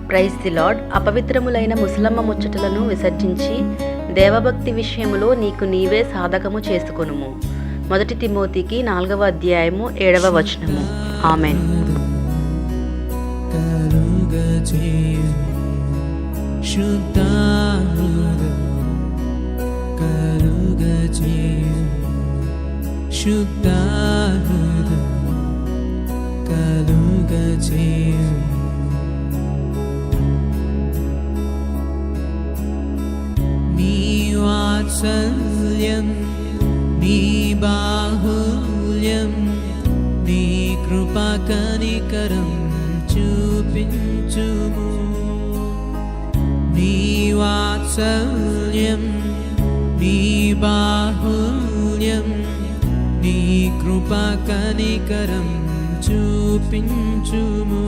Praise the lord. అపవిత్రములైన ముసలమ్మ ముచ్చటలను విసర్జించి దేవభక్తి విషయములో నీకు నీవే సాధకము చేసుకొనుము. 1 తిమోతికి 4వ అధ్యాయము 7వ వచనము. ఆమెన్. వాత్సల్యం నీ బాహుల్యం నీ కృపా కనికరం చూపించుము. నీ వాత్సల్యం నీ బాహుల్యం నీ కృపా కనికరం చూపించుము.